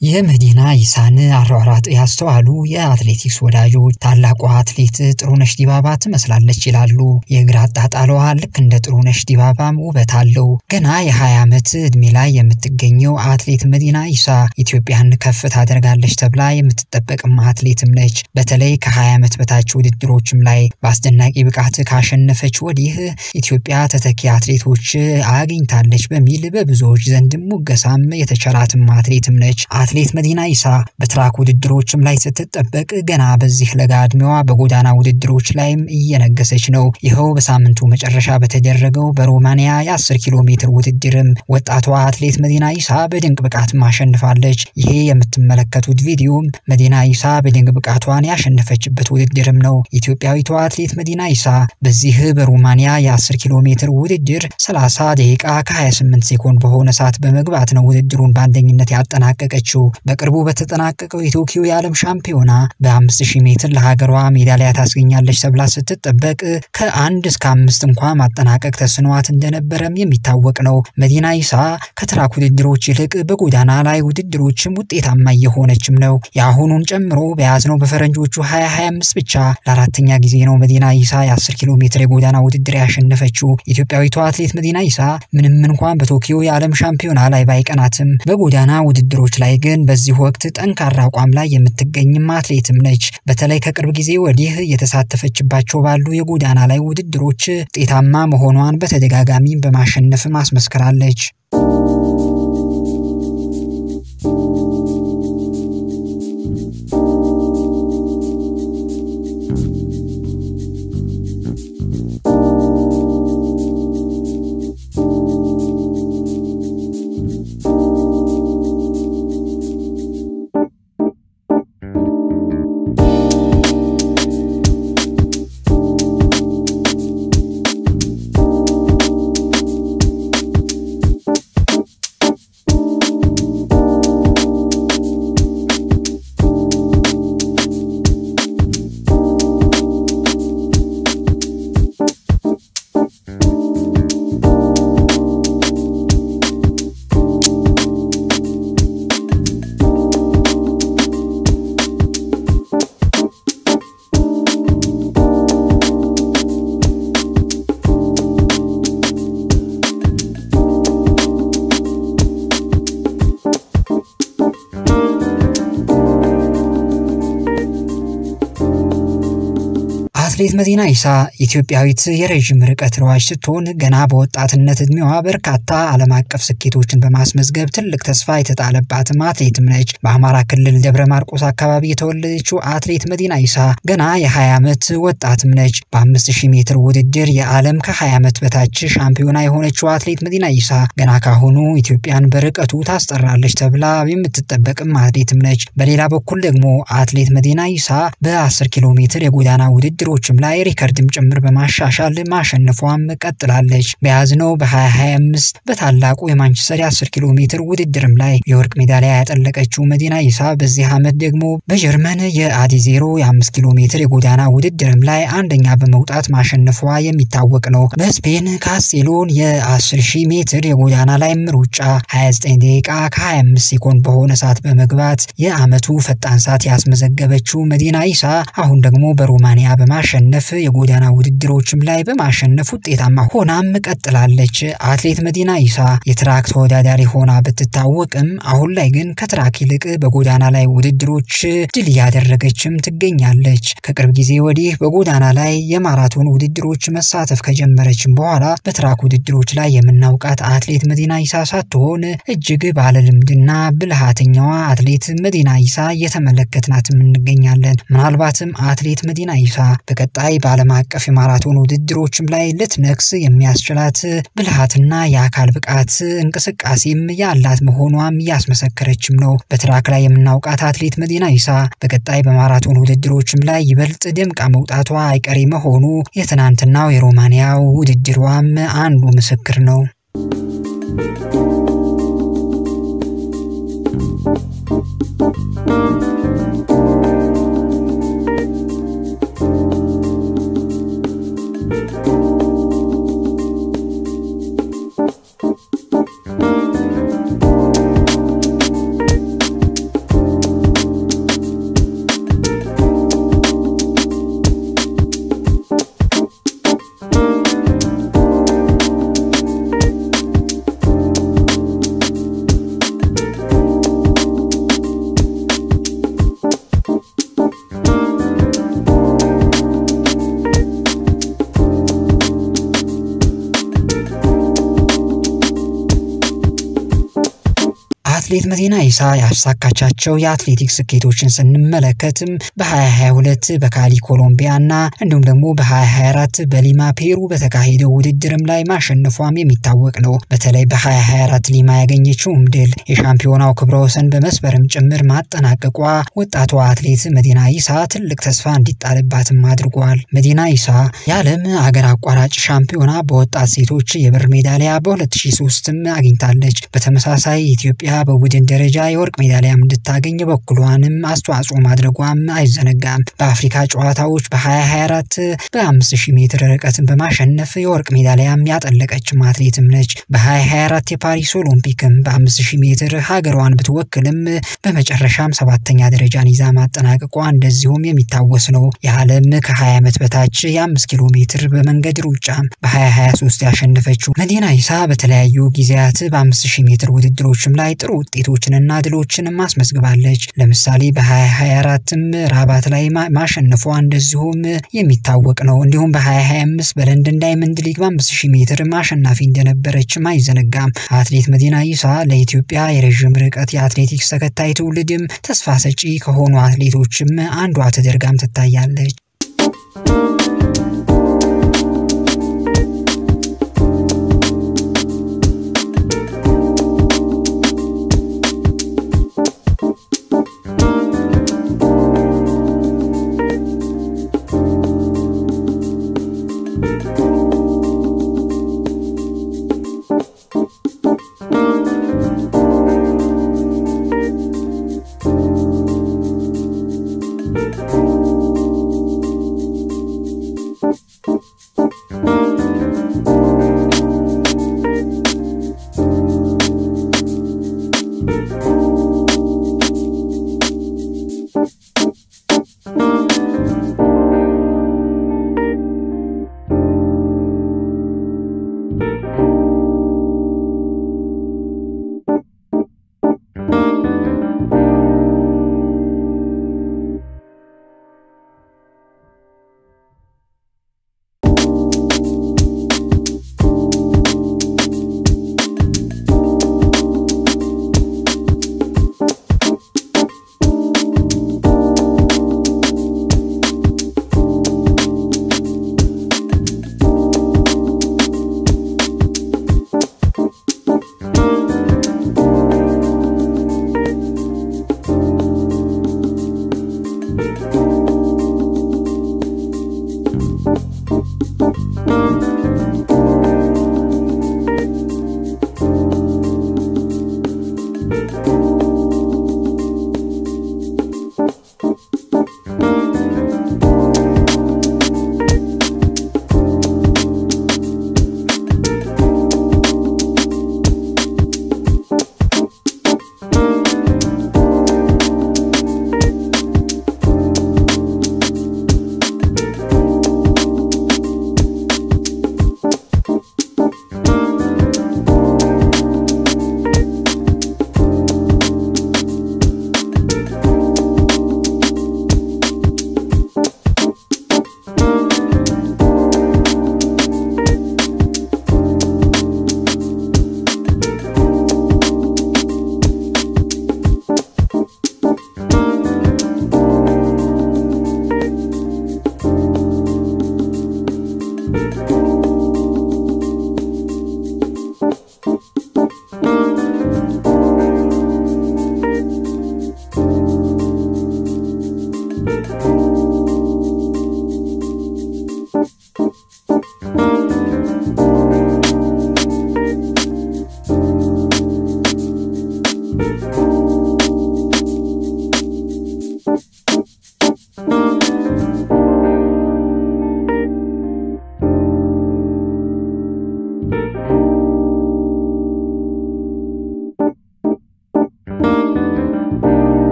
የመዲና ኢሳን አሯሯጥ ያስተዋሉ የአትሌቲክስ ወዳጆች ታላቋ አትሌት ጥሩነሽ ዲባባ ትመስላለች ይላሉ። የእግር አጣጣሏ ልክ እንደ ጥሩነሽ ዲባባም ውበት አለው። ገና የ20 ዓመት እድሜ ላይ የምትገኘው አትሌት መዲና ኢሳ ኢትዮጵያን ከፍ ታደርጋለች ተብላ የምትጠበቅም አትሌትም ነች። በተለይ ከ20 ዓመት በታች ውድድሮችም ላይ በአስደናቂ ብቃት ካሸነፈች ወዲህ ኢትዮጵያ ተተኪ አትሌቶች አግኝታለች በሚል በብዙዎች ዘንድ ሙገሳም የተቸራትም አትሌትም ነች። አትሌት መዲና ኢሳ በትራክ ውድድሮችም ላይ ስትጠበቅ ገና በዚህ ለጋ እድሜዋ በጎዳና ውድድሮች ላይም እየነገሰች ነው። ይኸው በሳምንቱ መጨረሻ በተደረገው በሮማኒያ የ10 ኪሎ ሜትር ውድድርም ወጣቷ አትሌት መዲና ኢሳ በድንቅ ብቃት ማሸነፋለች። ይሄ የምትመለከቱት ቪዲዮም መዲና ኢሳ በድንቅ ብቃቷን ያሸነፈችበት ውድድርም ነው። ኢትዮጵያዊቷ አትሌት መዲና ኢሳ በዚህ በሮማኒያ የ10 ኪሎ ሜትር ውድድር 30 ደቂቃ ከ28 ሴኮንድ በሆነ ሰዓት በመግባት ነው ውድድሩን በአንደኝነት ያጠናቀቀችው። በቅርቡ በተጠናቀቀው የቶኪዮ የዓለም ሻምፒዮና በ5000 ሜትር ለሀገሯ ሜዳሊያ ታስገኛለች ተብላ ስትጠበቅ ከ1 እስከ 5 እንኳን ማጠናቀቅ ተስኗት እንደነበረም የሚታወቅ ነው። መዲና ኢሳ ከትራክ ውድድሮች ይልቅ በጎዳና ላይ ውድድሮችም ውጤታማ የሆነችም ነው። ያሁኑን ጨምሮ በያዝነው በፈረንጆቹ 2025 ብቻ ለአራተኛ ጊዜ ነው መዲና ኢሳ የ10 ኪሎ ሜትር የጎዳና ውድድር ያሸነፈችው። ኢትዮጵያዊቷ አትሌት መዲና ኢሳ ምንም እንኳን በቶኪዮ የዓለም ሻምፒዮና ላይ ባይቀናትም በጎዳና ውድድሮች ላይ ግን በዚህ ወቅት ጠንካራ አቋም ላይ የምትገኝም አትሌትም ነች። በተለይ ከቅርብ ጊዜ ወዲህ የተሳተፈችባቸው ባሉ የጎዳና ላይ ውድድሮች ውጤታማ መሆኗን በተደጋጋሚ በማሸነፍ ማስመስከራለች። አትሌት መዲና ኢሳ ኢትዮጵያዊት የረጅም ርቀት ሯጭ ስትሆን ገና በወጣትነት እድሜዋ በርካታ ዓለም አቀፍ ስኬቶችን በማስመዝገብ ትልቅ ተስፋ የተጣለባት አትሌትም ነች። በአማራ ክልል ደብረ ማርቆስ አካባቢ የተወለደችው አትሌት መዲና ኢሳ ገና የ20 ዓመት ወጣትም ነች። በ5000 ሜትር ውድድር የዓለም ከ20 ዓመት በታች ሻምፒዮና የሆነችው አትሌት መዲና ኢሳ ገና ካሁኑ ኢትዮጵያን በርቀቱ ታስጠራለች ተብላ የምትጠበቅም አትሌትም ነች። በሌላ በኩል ደግሞ አትሌት መዲና ኢሳ በ10 ኪሎ ሜትር የጎዳና ውድድሮች ላይ ሪከርድም ጭምር በማሻሻል ማሸነፏም ቀጥላለች። በያዝነው በ2025 በታላቁ የማንቸስተር 10 ኪሎ ሜትር ውድድርም ላይ የወርቅ ሜዳሊያ ያጠለቀችው መዲና ኢሳ በዚህ ዓመት ደግሞ በጀርመን የአዲዜሮ የ5 ኪሎ ሜትር የጎዳና ውድድርም ላይ አንደኛ በመውጣት ማሸነፏ የሚታወቅ ነው። በስፔን ካስቴሎን የ10000 ሜትር የጎዳና ላይ ሩጫ 29 ደቂቃ ከ25 ሴኮንድ በሆነ ሰዓት በመግባት የዓመቱ ፈጣን ሰዓት ያስመዘገበችው መዲና ኢሳ አሁን ደግሞ በሮማኒያ በማሸነፍ የጎዳና ውድድሮችም ላይ በማሸነፍ ውጤታማ ሆናም ቀጥላለች። አትሌት መዲና ኢሳ የትራክ ተወዳዳሪ ሆና ብትታወቅም አሁን ላይ ግን ከትራክ ይልቅ በጎዳና ላይ ውድድሮች ድል ያደረገችም ትገኛለች። ከቅርብ ጊዜ ወዲህ በጎዳና ላይ የማራቶን ውድድሮች መሳተፍ ከጀመረችም በኋላ በትራክ ውድድሮች ላይ የምናውቃት አትሌት መዲና ኢሳ ሳትሆን እጅግ ባለልምድና ብልሃተኛዋ አትሌት መዲና ኢሳ እየተመለከትናት እንገኛለን። ምናልባትም አትሌት መዲና ኢሳ በቀጣይ በዓለም አቀፍ የማራቶን ውድድሮችም ላይ ልትነክስ የሚያስችላት ብልሃትና የአካል ብቃት እንቅስቃሴም ያላት መሆኗም ያስመሰከረችም ነው። በትራክ ላይ የምናውቃት አትሌት መዲና ኢሳ በቀጣይ በማራቶን ውድድሮችም ላይ ይበልጥ ደምቃ መውጣቷ አይቀሬ መሆኑ የትናንትናው የሮማኒያው ውድድሯም አንዱ ምስክር ነው። አትሌት መዲና ኢሳ ያሳካቻቸው የአትሌቲክስ ስኬቶችን ስንመለከትም በ2022 በካሊ ኮሎምቢያና እንዲሁም ደግሞ በ2024 በሊማ ፔሩ በተካሄደው ውድድርም ላይ ማሸነፏም የሚታወቅ ነው። በተለይ በ2024 ሊማ ያገኘችው ድል የሻምፒዮናው ክብረ ወሰን በመስበርም ጭምር ማጠናቀቋ ወጣቷ አትሌት መዲና ኢሳ ትልቅ ተስፋ እንዲጣልባትም አድርጓል። መዲና ኢሳ የዓለም አገር አቋራጭ ሻምፒዮና በወጣት ሴቶች የብር ሜዳሊያ በ2003ም አግኝታለች። በተመሳሳይ ኢትዮጵያ በቡድን ደረጃ የወርቅ ሜዳሊያም እንድታገኝ በኩሏንም አስተዋጽኦ ማድረጓም አይዘነጋም። በአፍሪካ ጨዋታዎች በ2024 በ5000 ሜትር ርቀትን በማሸነፍ የወርቅ ሜዳሊያም ያጠለቀችም አትሌትም ነች። በ2024 የፓሪስ ኦሎምፒክም በ5000 ሜትር ሀገሯን ብትወክልም በመጨረሻም 7ኛ ደረጃን ይዛ ማጠናቀቋ እንደዚሁም የሚታወስ ነው። የዓለም ከ20 ዓመት በታች የ5 ኪሎ ሜትር በመንገድ ሩጫ በ2023 ያሸነፈችው መዲና ኢሳ በተለያዩ ጊዜያት በ5000 ሜትር ውድድሮችም ላይ ጥሩ ውጤቶችንና ድሎችን ማስመዝግባለች። ለምሳሌ በ2024ም ራባት ላይ ማሸነፏ እንደዚሁም የሚታወቅ ነው። እንዲሁም በ2025 በለንደን ዳይመንድ ሊግ በ5000 ሜትር ማሸናፊ እንደነበረችም አይዘነጋም። አትሌት መዲና ኢሳ ለኢትዮጵያ የረጅም ርቀት የአትሌቲክስ ተከታይ ትውልድም ተስፋ ሰጪ ከሆኑ አትሌቶችም አንዷ ተደርጋም ትታያለች።